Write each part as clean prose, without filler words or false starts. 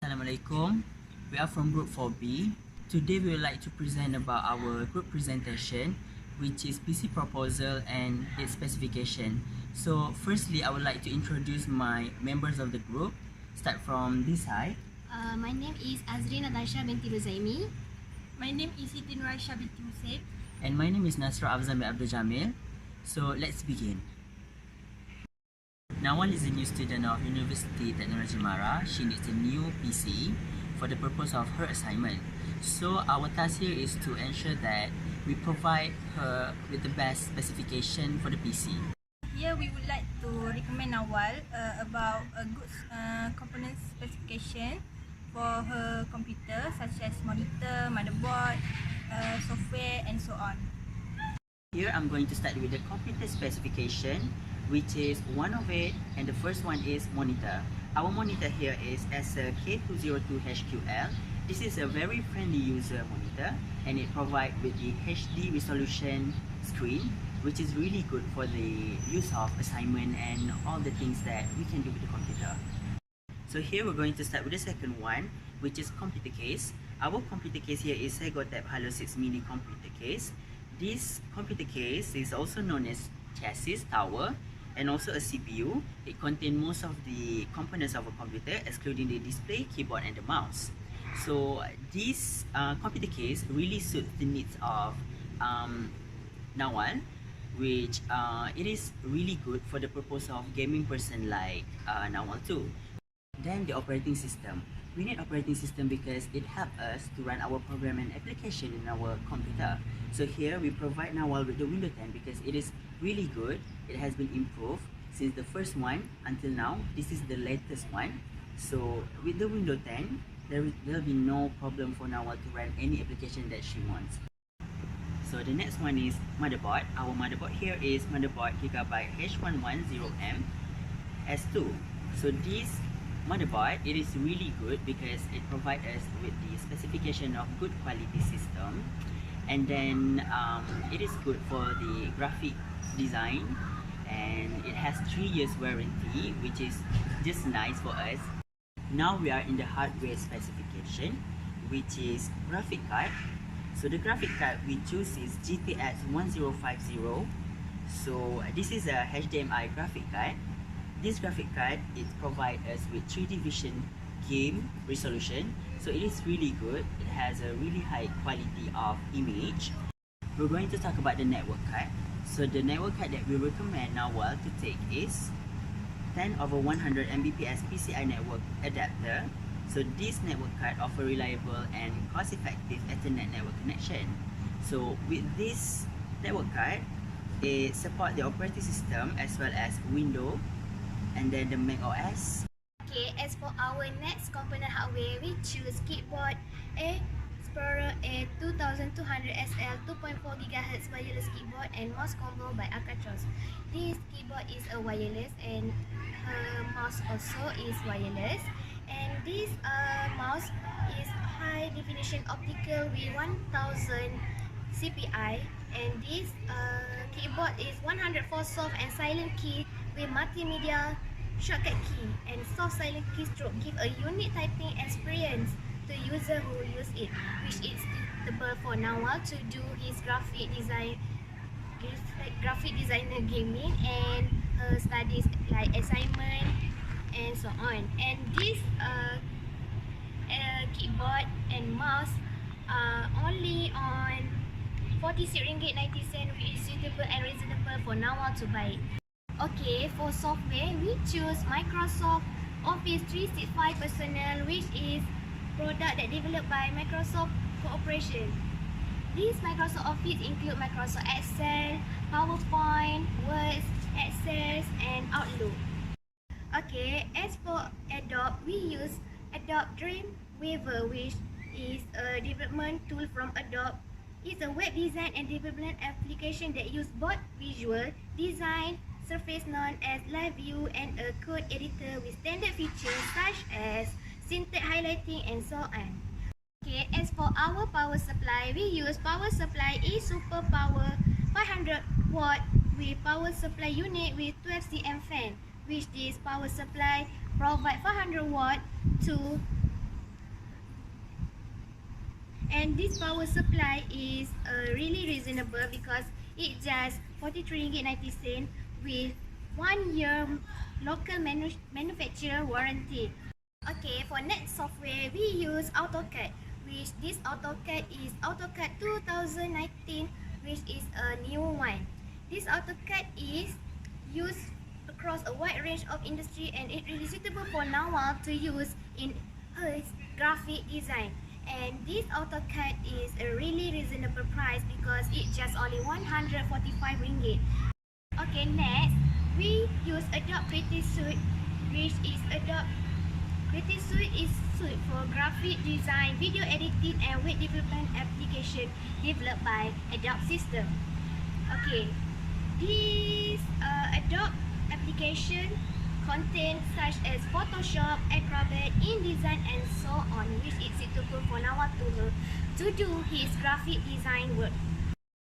Assalamualaikum. We are from Group 4B. Today we would like to present about our group presentation, which is PC proposal and its specification. So firstly, I would like to introduce my members of the group. Start from this side. My name is Azrin Natasha binti Ruzaimi. My name is Siti Nuraisha binti Hussein. And my name is Nasra Afzan bin Abdul Jamil. So let's begin. Nawal is a new student of University Technology Mara. She needs a new PC for the purpose of her assignment. So our task here is to ensure that we provide her with the best specification for the PC. Here we would like to recommend Nawal about a good component specification for her computer, such as monitor, motherboard, software and so on. Here I'm going to start with the computer specification, which is one of it, and the first one is monitor. Our monitor here is Acer K202HQL. This is a very friendly user monitor, and it provides with the HD resolution screen, which is really good for the use of assignment and all the things that we can do with the computer. So here we're going to start with the second one, which is computer case. Our computer case here is Segotep Halo 6 Mini computer case. This computer case is also known as chassis tower and also a CPU. It contains most of the components of a computer, excluding the display, keyboard and the mouse. So this computer case really suits the needs of Nawal, which it is really good for the purpose of gaming person like Nawal too. Then the operating system. We need operating system because it helps us to run our program and application in our computer. So here we provide Nawal with the Windows 10 because it is really good. It has been improved since the first one until now. This is the latest one. So with the Windows 10, there will be no problem for Nawal to run any application that she wants. So the next one is motherboard. Our motherboard here is motherboard Gigabyte H110M S2. So this motherboard, it is really good because it provides us with the specification of good quality system, and then it is good for the graphic design, and it has 3 years warranty, which is just nice for us. Now we are in the hardware specification, which is graphic card. So the graphic card we choose is GTX 1050. So this is a HDMI graphic card. This graphic card, it provides us with 3D vision game resolution, so it is really good. It has a really high quality of image. We're going to talk about the network card. So the network card that we recommend Nawal to take is 10/100 Mbps PCI network adapter. So this network card offers reliable and cost-effective Ethernet network connection. So with this network card, it supports the operating system as well as Windows and then the Mac OS. Okay, as for our next component hardware, we choose keyboard Explorer A2200SL 2.4 GHz wireless keyboard and mouse combo by Alcatraz. This keyboard is a wireless and her mouse also is wireless. And this mouse is high definition optical with 1000 CPI, and this keyboard is 104 soft and silent key with multimedia shortcut key and soft silent keystroke give a unique typing experience to user who use it, which is suitable for Nawal to do his graphic designer gaming and her studies like assignment and so on. And this keyboard and mouse are only on RM46.90, which is suitable and reasonable for Nawal to buy. Okay, for software, we choose Microsoft Office 365 Personal, which is product that developed by Microsoft Corporation. This Microsoft Office include Microsoft Excel, PowerPoint, Word, Access, and Outlook. Okay, as for Adobe, we use Adobe Dreamweaver, which is a development tool from Adobe. It's a web design and development application that use both visual design surface known as Live View and a code editor with standard features such as syntax highlighting and so on. Okay, as for our power supply, we use power supply Super Power 500 watt with power supply unit with 12 cm fan, which this power supply provide 500 watt to And this power supply is really reasonable because it just 43 ringgit 90 cent with 1 year local manufacturer warranty. Okay, for next software, we use AutoCAD, which this AutoCAD is AutoCAD 2019, which is a new one. This AutoCAD is used across a wide range of industry and it is suitable for Nawal to use in his graphic design. And this AutoCAD is a really reasonable price because it's just only 145 ringgit. Okay, next, we use Adobe Creative Suite, which is Adobe Creative Suite is suite for graphic design, video editing and web development application developed by Adobe System. Okay, this Adobe application contain such as Photoshop, Acrobat, InDesign and so on, which is suitable for Nawal to do his graphic design work.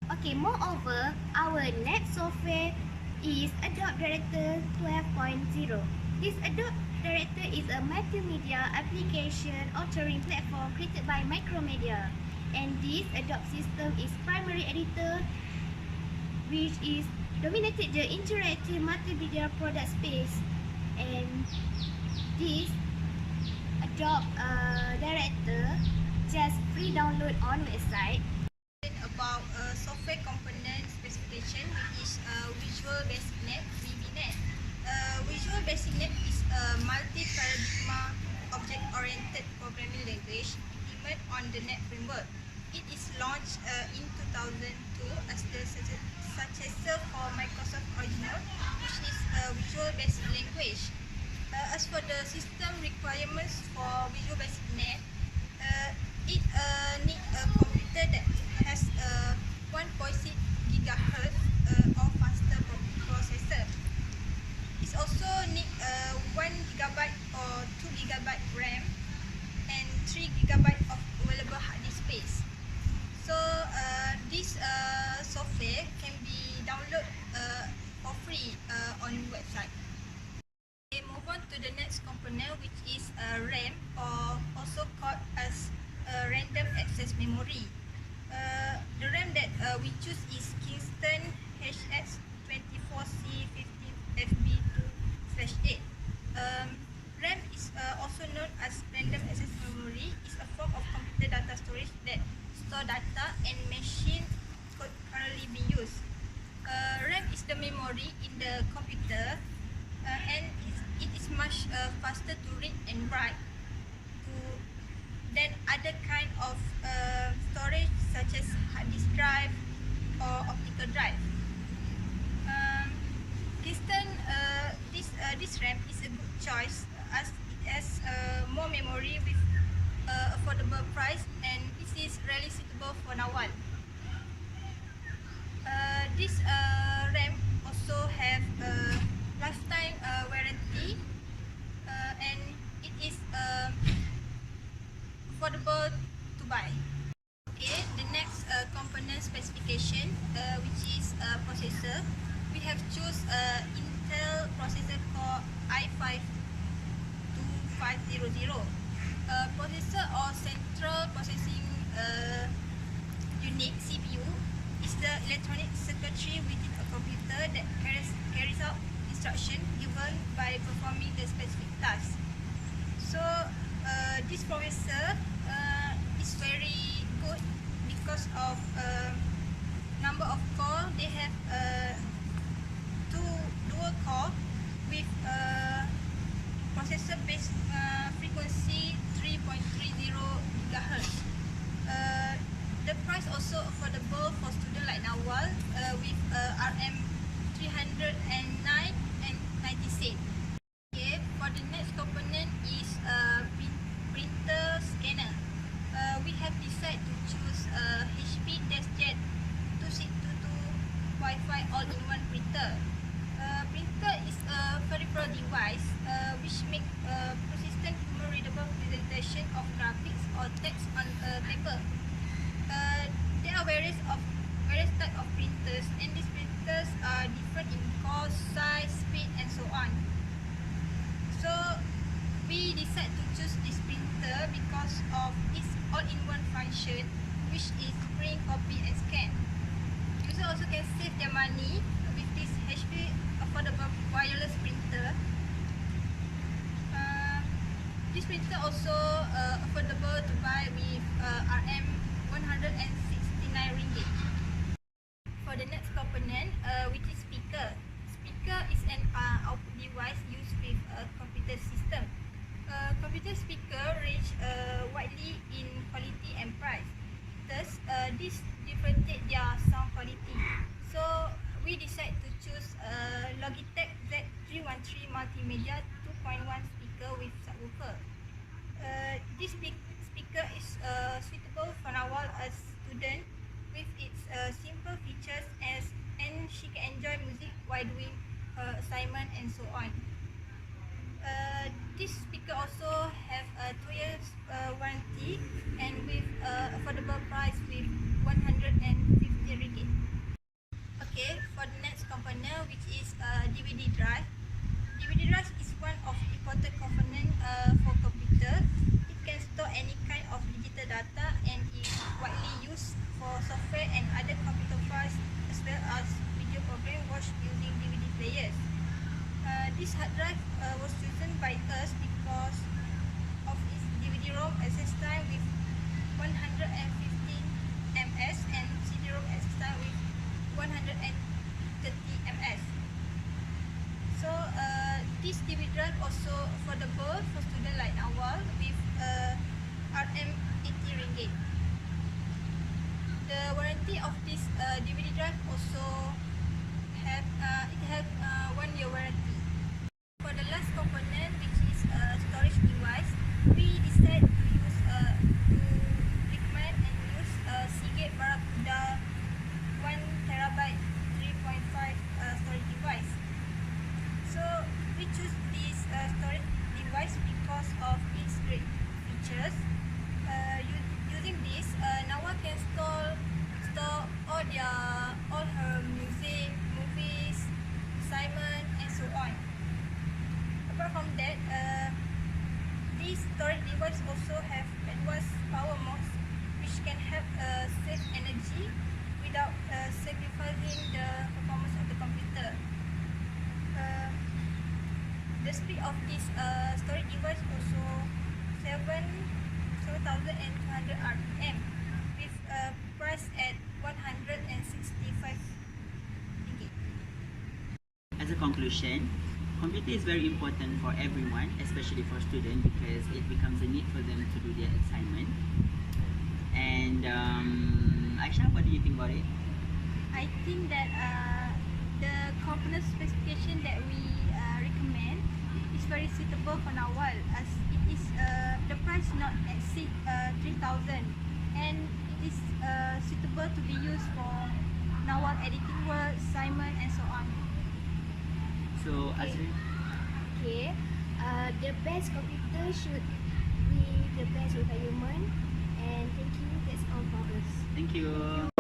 Okay, moreover, our next software is Adobe Director 12.0. This Adobe Director is a multimedia application authoring platform created by Micromedia. And this Adobe system is primary editor, which is dominated the interactive multimedia product space. And this Adobe Director just free download on website. About software component specification, which is Visual Basic Net (VBNet). Visual Basic Net is a multi-paradigm object-oriented programming language implemented on the .NET framework. It is launched in 2002 as the successor for Microsoft Original, which is a Visual Basic language. As for the system requirements for Visual Basic Net, it needs a computer that has a 1.6 GHz or faster processor. It also needs 1 GB or 2 GB RAM and 3 GB of available hard disk space. So this software can be downloaded for free on website. Okay, move on to the next component, which is RAM, or also called as random access memory. The RAM that we choose is Kingston HS24C15FB2/8. RAM is also known as random access memory. It's a form of computer data storage that store data and machine code currently being used. RAM is the memory in the computer, and it is much faster to read and write than other kind of storage such as hard disk drive or optical drive. Kingston, this RAM is a good choice as it has more memory with affordable price, and this is really suitable for Nawal. This RAM also have a lifetime warranty, and it is affordable to buy. Okay, the next component specification, which is processor. We have choose Intel processor core i5-2500. Processor or central processing unit (CPU) is the electronic circuitry within a computer that carries out instruction given by performing the specific task. So this processor is very good because of number of core. They have two dual core with processor base frequency 3.30 GHz. The price also affordable for student like Nawal with RM 309 and 90 cent. Okay, for the next component is printer scanner. We have decided to choose HP DeskJet 2622 Wi-Fi all-in-one printer. Printer is a peripheral device which makes persistent human-readable presentation of graphics or text on paper. There are various types of printers, and these printers are different in cost, size, speed, and so on. So we decided to choose this printer because of its all-in-one function, which is print, copy and scan. Users also can save their money with this HP affordable wireless printer. This printer also affordable to buy with RM169 ringgit. For the next component, which is speaker. Speaker is an output device used with a computer system. Computer speaker range widely in quality and price. Thus, this differentiate their sound quality. So, we decide to choose Logitech Z313 Multimedia 2.1 speaker with subwoofer. This speaker is suitable for Nawal as student with its simple features and she can enjoy music while doing her assignment and so on. This speaker also have a 2 years warranty and with affordable price with 150 ringgit. Okay, for the next component, which is DVD drive. DVD drive is one of important component for computer. It can store any kind of digital data and is widely used for software and other computer files as well as video program watched using DVD players. This hard drive was chosen by us because of its DVD-ROM access time with 115 ms and CD-ROM access time with 130 ms. So this DVD drive also affordable for students like Nawal with RM80 ringgit. The warranty of this DVD drive also have 1 year warranty. For the last component, which is storage device, we decide to use recommend and use Seagate Barracuda 1TB 3.5 storage device. So we choose this storage device because of its great features. Using this, Nawal can store all her music, movies, assignment and so on. Apart from that, this storage device also have advanced power modes which can help save energy without sacrificing the performance of the computer. The speed of this storage device also 7,200 RPM with a price at 165 ringgit. As a conclusion, computer is very important for everyone, especially for students, because it becomes a need for them to do their assignment. And Aisha, what do you think about it? I think that the component specification that we recommend is very suitable for Nawal as it is the price not exceed 3,000 and it is suitable to be used for Nawal editing work, assignment and so on. So, Okay, the best computer should be the best requirement and thank you, that's all for us. thank you.